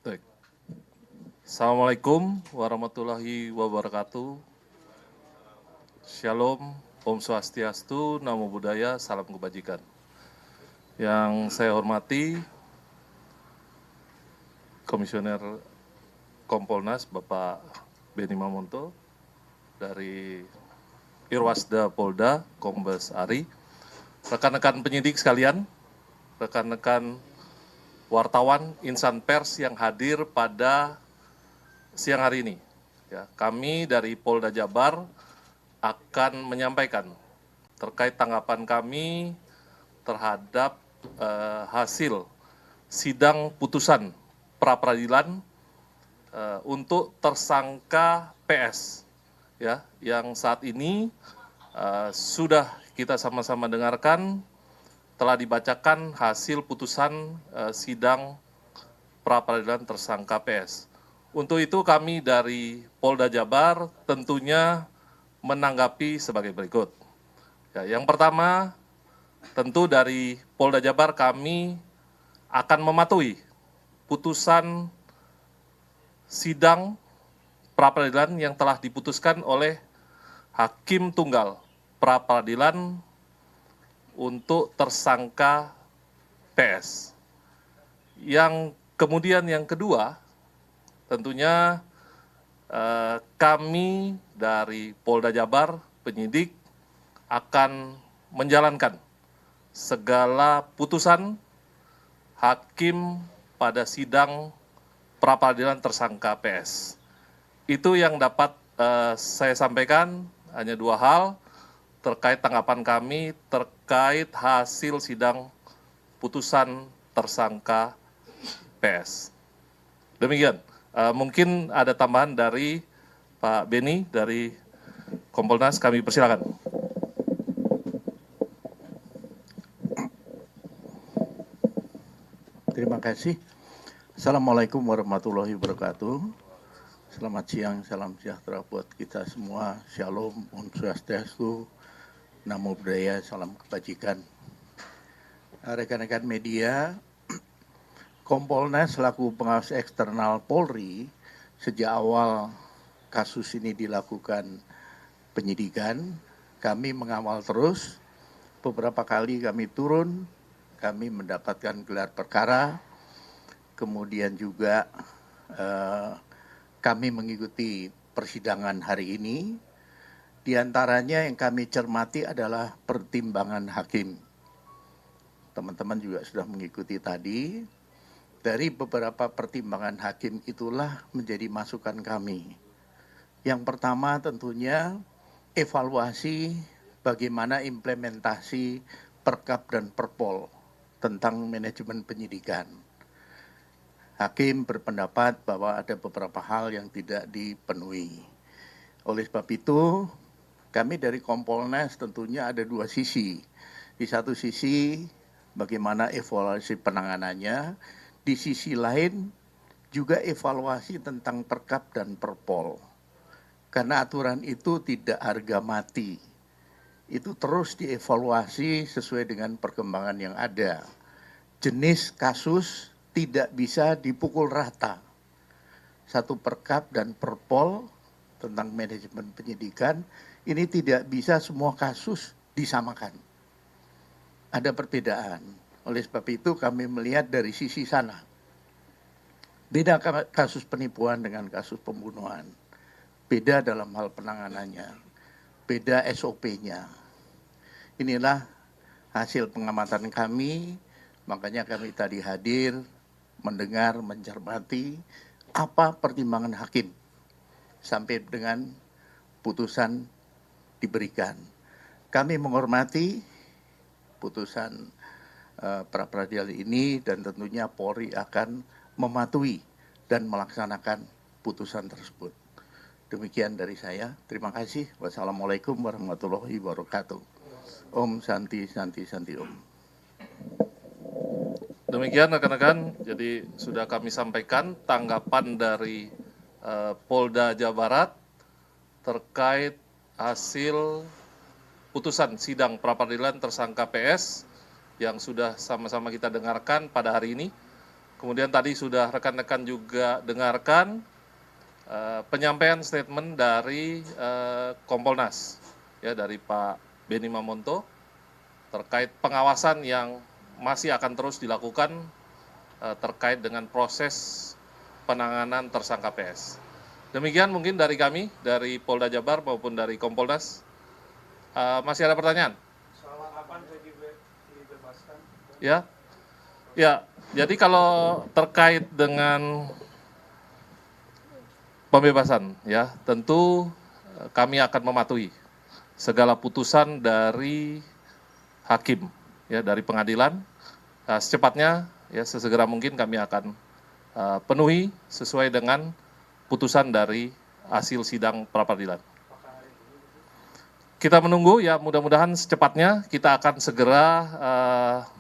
Baik. Assalamualaikum warahmatullahi wabarakatuh. Shalom, Om Swastiastu, Namo Buddhaya, Salam Kebajikan. Yang saya hormati Komisioner Kompolnas Bapak Beni Mamonto dari Irwasda Polda Kombes Ari, rekan-rekan penyidik sekalian, rekan-rekan wartawan insan pers yang hadir pada siang hari ini. Ya, kami dari Polda Jabar akan menyampaikan terkait tanggapan kami terhadap hasil sidang putusan pra-peradilan untuk tersangka PS, ya, yang saat ini sudah kita sama-sama dengarkan. Telah dibacakan hasil putusan sidang pra-peradilan tersangka PS. Untuk itu kami dari Polda Jabar tentunya menanggapi sebagai berikut. Ya, yang pertama, tentu dari Polda Jabar kami akan mematuhi putusan sidang pra-peradilan yang telah diputuskan oleh Hakim Tunggal pra-peradilan untuk tersangka PS. Yang kemudian yang kedua, tentunya kami dari Polda Jabar, penyidik, akan menjalankan segala putusan hakim pada sidang pra-peradilan tersangka PS. Itu yang dapat saya sampaikan, hanya dua hal terkait tanggapan kami terkait hasil sidang putusan tersangka PS. Demikian, mungkin ada tambahan dari Pak Beni dari Kompolnas, kami persilakan. Terima kasih. Assalamualaikum warahmatullahi wabarakatuh. Selamat siang, salam sejahtera buat kita semua. Shalom, Om Swastiastu, Namo Buddhaya, Salam Kebajikan. Rekan-rekan media, Kompolnas selaku pengawas eksternal Polri, sejak awal kasus ini dilakukan penyidikan, kami mengawal terus. Beberapa kali kami turun, kami mendapatkan gelar perkara, kemudian juga kami mengikuti persidangan hari ini. Di antaranya yang kami cermati adalah pertimbangan hakim. Teman-teman juga sudah mengikuti tadi. Dari beberapa pertimbangan hakim itulah menjadi masukan kami. Yang pertama tentunya evaluasi bagaimana implementasi Perkap dan Perpol tentang manajemen penyidikan. Hakim berpendapat bahwa ada beberapa hal yang tidak dipenuhi. Oleh sebab itu, kami dari Kompolnas tentunya ada dua sisi. Di satu sisi bagaimana evaluasi penanganannya, di sisi lain juga evaluasi tentang Perkap dan Perpol. Karena aturan itu tidak harga mati. Itu terus dievaluasi sesuai dengan perkembangan yang ada. Jenis kasus tidak bisa dipukul rata. Satu Perkap dan Perpol tentang manajemen penyidikan, ini tidak bisa semua kasus disamakan. Ada perbedaan. Oleh sebab itu kami melihat dari sisi sana. Beda kasus penipuan dengan kasus pembunuhan. Beda dalam hal penanganannya. Beda SOP-nya. Inilah hasil pengamatan kami, makanya kami tadi hadir, mendengar, mencermati apa pertimbangan hakim sampai dengan putusan diberikan. Kami menghormati putusan pra-peradilan ini dan tentunya Polri akan mematuhi dan melaksanakan putusan tersebut. Demikian dari saya. Terima kasih. Wassalamualaikum warahmatullahi wabarakatuh. Om Santi Santi Santi Om. Demikian rekan-rekan, jadi sudah kami sampaikan tanggapan dari Polda Jawa Barat terkait hasil putusan sidang pra-peradilan tersangka PS yang sudah sama-sama kita dengarkan pada hari ini. Kemudian tadi sudah rekan-rekan juga dengarkan penyampaian statement dari Kompolnas, ya, dari Pak Benny Mamonto terkait pengawasan yang masih akan terus dilakukan terkait dengan proses penanganan tersangka PS. Demikian mungkin dari kami, dari Polda Jabar maupun dari Kompolnas. Masih ada pertanyaan? Soal kapan Peggy dibebaskan? Ya, jadi kalau terkait dengan pembebasan, ya, tentu kami akan mematuhi segala putusan dari hakim, ya, dari pengadilan. Secepatnya, ya, sesegera mungkin kami akan penuhi sesuai dengan putusan dari hasil sidang pra-peradilan. Kita menunggu, ya, mudah-mudahan secepatnya kita akan segera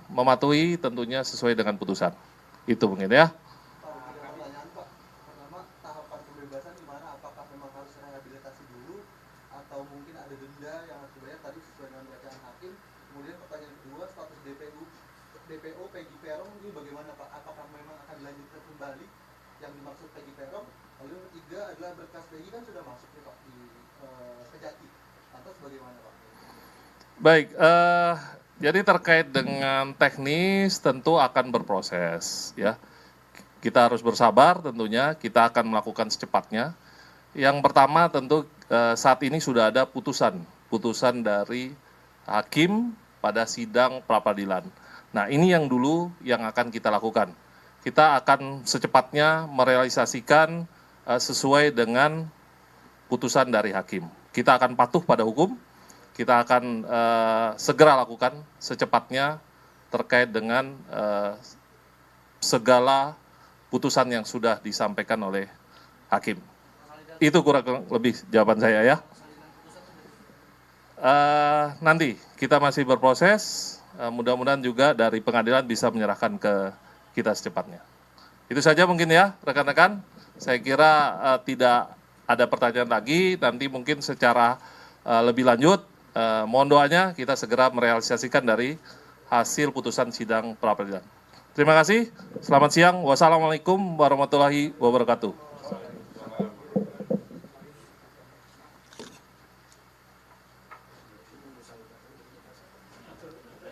mematuhi tentunya sesuai dengan putusan. Itu mungkin, ya. Pertanyaan Pak, pertama tahapan pembebasan gimana? Apakah memang harus rehabilitasi dulu atau mungkin ada denda yang harus dibayar tadi sesuai dengan bacaan hakim? Kemudian pertanyaan kedua, status DPO Peggy Peron ini bagaimana Pak? Apakah memang akan dilanjutkan kembali yang dimaksud Peggy Peron? Lalu yang ketiga adalah berkas Peggy kan sudah masuk nih Pak di Kejati. Lantas bagaimana Pak? Baik, jadi terkait dengan teknis tentu akan berproses, ya. Kita harus bersabar tentunya, kita akan melakukan secepatnya. Yang pertama tentu saat ini sudah ada putusan dari hakim pada sidang pra-peradilan. Nah, ini yang dulu yang akan kita lakukan. Kita akan secepatnya merealisasikan sesuai dengan putusan dari hakim. Kita akan patuh pada hukum, kita akan segera lakukan secepatnya terkait dengan segala putusan yang sudah disampaikan oleh hakim. Itu kurang lebih jawaban saya, ya. Nanti kita masih berproses, mudah-mudahan juga dari pengadilan bisa menyerahkan ke kita secepatnya. Itu saja mungkin, ya, rekan-rekan. Saya kira tidak ada pertanyaan lagi, nanti mungkin secara lebih lanjut, mohon doanya kita segera merealisasikan dari hasil putusan sidang pra-peradilan. Terima kasih, selamat siang, wassalamualaikum warahmatullahi wabarakatuh.